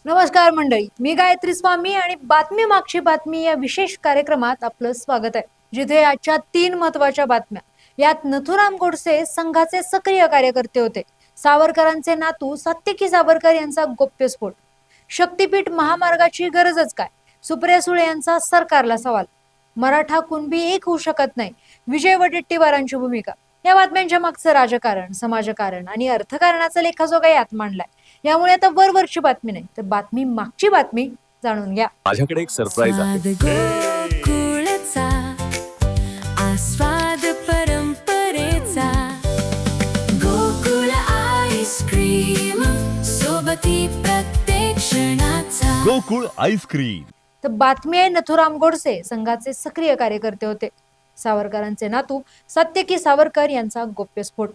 नमस्कार मंडळी, मी गायत्री स्वामी आणि बातमी मागची बातमी या विशेष कार्यक्रमात आपलं स्वागत आहे. जिथे आजच्या 3 महत्वाच्या बातम्या. यात नथुराम गोडसे संघाचे सक्रिय कार्यकर्ते होते. सावरकरांचे नातू सात्यकी सावरकर यांचा गौप्यस्फोट. शक्तीपीठ महामार्गाची गरजच काय? सुप्रिया सुळे यांचा सरकारला सवाल. मराठा कुणबी एक होऊ शकत नाही, विजय वडेट्टीवारांची भूमिका. या बातम्यांच्या मागचं राजकारण, समाजकारण आणि अर्थकारणाचा लेखाजोखा यात मांडलाय. यामुळे आता वरवरची बातमी नाही, तर बातमी मागची बातमी जाणून घ्या. माझ्याकडे एक सरप्राईज आहे. गोकुळचा आस्वाद परंपरेचा गोकुळ आईस्क्रीम सोबती प्रत्येक क्षणाचा गोकुळ आईस्क्रीम. तर बातमी आहे, नथुराम गोडसे संघाचे सक्रिय कार्यकर्ते होते. सावरकरांचे नातू सात्यकी सावरकर यांचा गौप्यस्फोट.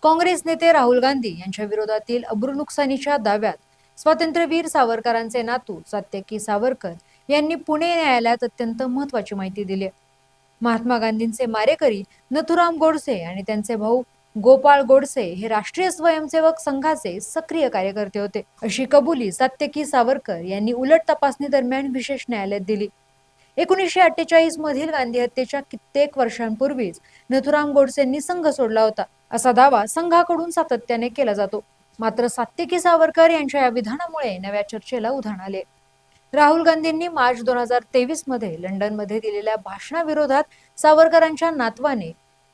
काँग्रेस नेते राहुल गांधी यांच्या विरोधातील अब्रूनुकसानीच्या दाव्यात स्वातंत्र्यवीर सावरकरांचे नातू सात्यकी सावरकर यांनी पुणे न्यायालयात अत्यंत महत्वाची माहिती दिली. महात्मा गांधींचे मारेकरी नथुराम गोडसे आणि त्यांचे भाऊ गोपाळ गोडसे हे राष्ट्रीय स्वयंसेवक संघाचे सक्रिय कार्यकर्ते होते, अशी कबुली सात्यकी सावरकर यांनी उलट तपासणी दरम्यान विशेष न्यायालयात दिली. 1948 मधील गांधी हत्येच्या कित्येक वर्षांपूर्वीच नथुराम गोडसेंनी संघ सोडला होता, असा दावा संघाकडून सातत्याने केला जातो. मात्र सात्यकी सावरकर यांच्या या विधानामुळे नव्या चर्चेला उधाण आले. राहुल गांधींनी मार्च 2023 मध्ये लंडनमध्ये दिलेल्या भाषणाविरोधात सावरकरांच्या नातवाने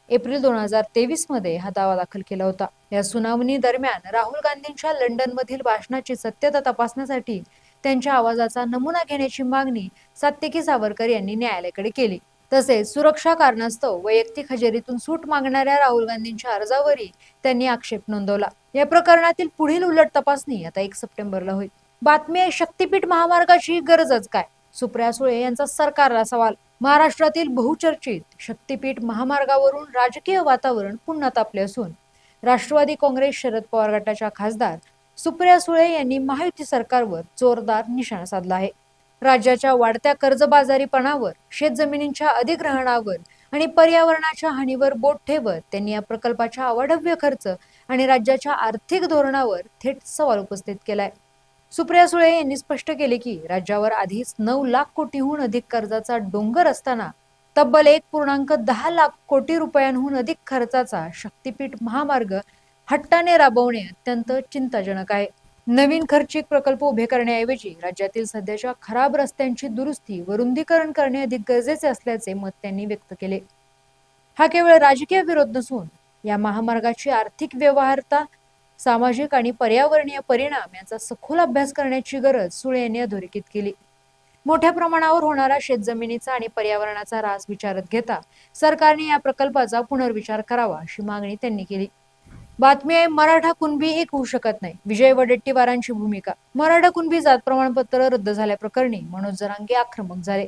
एप्रिल 2023 मध्ये हा दावा दाखल केला होता. या सुनावणी दरम्यान राहुल गांधींच्या लंडनमधील भाषणाची सत्यता तपासण्यासाठी त्यांच्या आवाजाचा नमुना घेण्याची मागणी सात्यकी सावरकर यांनी न्यायालयाकडे केली. तसेच सुरक्षा कारणास्तव वैयक्तिक हजेरीतून सूट मागणाऱ्या राहुल गांधींच्या अर्जावरही त्यांनी आक्षेप नोंदवला. या प्रकरणातील पुढील उलट तपासणी आता 1 सप्टेंबरला होईल. बातमी आहे, शक्तीपीठ महामार्गाची गरजच काय? सुप्रिया सुळे यांचा सरकारला सवाल. महाराष्ट्रातील बहुचर्चित शक्तीपीठ महामार्गावरून राजकीय वातावरण पुन्हा तापले असून राष्ट्रवादी काँग्रेस शरद पवार गटाच्या खासदार सुप्रिया सुळे यांनी महायुती सरकारवर जोरदार निशाणा साधला आहे. राज्याच्या वाढत्या कर्जबाजारीपणावर, शेतजमिनींच्या अधिग्रहणावर आणि पर्यावरणाच्या हानीवर बोट ठेवत त्यांनी या प्रकल्पाच्या अवाढव्य खर्च आणि राज्याच्या आर्थिक धोरणावर थेट सवाल उपस्थित केलाय. सुप्रिया सुळे यांनी स्पष्ट केले की राज्यावर आधीच 9 लाख कोटीहून अधिक कर्जाचा डोंगर असताना तब्बल 1.10 लाख कोटी रुपयांहून अधिक खर्चाचा शक्तीपीठ महामार्ग हट्टाने राबवणे अत्यंत चिंताजनक आहे. नवीन खर्चिक प्रकल्प उभे करण्याऐवजी राज्यातील सध्याच्या खराब रस्त्यांची दुरुस्ती व रुंदीकरण करणे अधिक गरजेचे असल्याचे मत त्यांनी व्यक्त केले. हा केवळ राजकीय विरोध नसून या महामार्गाची आर्थिक व्यवहार्यता, सामाजिक आणि पर्यावरणीय परिणाम यांचा सखोल अभ्यास करण्याची गरज सुळे यांनी अधोरेखित केली. मोठ्या प्रमाणावर होणारा शेतजमिनीचा आणि पर्यावरणाचा ऱ्हास विचारात घेता सरकारने या प्रकल्पाचा पुनर्विचार करावा, अशी मागणी त्यांनी केली. बातमी आहे, मराठा कुणबी एक होऊ शकत नाही, विजय वडेट्टीवारांची भूमिका. मराठा कुणबी जात प्रमाणपत्र रद्द झाल्याप्रकरणी मनोज जरांगे आक्रमक झाले.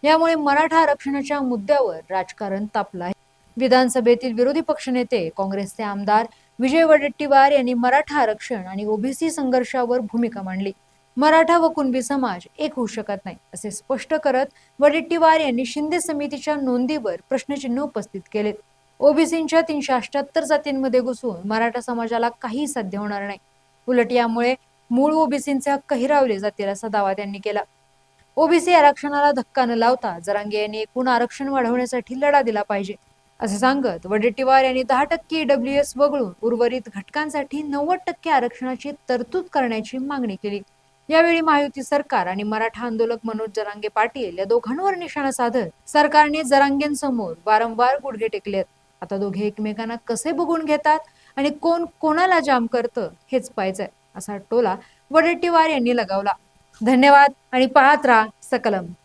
यामुळे मराठा आरक्षणाच्या मुद्द्यावर राजकारण तापलं आहे. विधानसभेतील विरोधी पक्षनेते काँग्रेसचे आमदार विजय वडेट्टीवार यांनी मराठा आरक्षण आणि ओबीसी संघर्षावर भूमिका मांडली. मराठा व कुणबी समाज एक होऊ शकत नाही, असे स्पष्ट करत वडेट्टीवार यांनी शिंदे समितीच्या नोंदीवर प्रश्नचिन्ह उपस्थित केले. ओबीसींच्या 378 जातींमध्ये घुसून मराठा समाजाला काही साध्य होणार नाही. उलट यामुळे मूळ ओबीसींचे हक्क हिरावले जातील, असा दावा त्यांनी केला. ओबीसी आरक्षणाला धक्का न लावता जरांगे यांनी एकूण आरक्षण वाढवण्यासाठी लढा दिला पाहिजे, असे सांगत वडेट्टीवार यांनी 10% EWS वगळून उर्वरित घटकांसाठी 90% आरक्षणाची तरतूद करण्याची मागणी केली. यावेळी महायुती सरकार आणि मराठा आंदोलक मनोज जरांगे पाटील या दोघांवर निशाणा साधत सरकारने जरांगेंसमोर वारंवार गुडघे टेकलेत. आता दोघे एकमेकांना कसे बघून घेतात आणि कोण कोणाला जाम करतं हेच पाहायचंय, असा टोला वडेट्टीवार यांनी लगावला. धन्यवाद आणि पाहत राहा सकलम.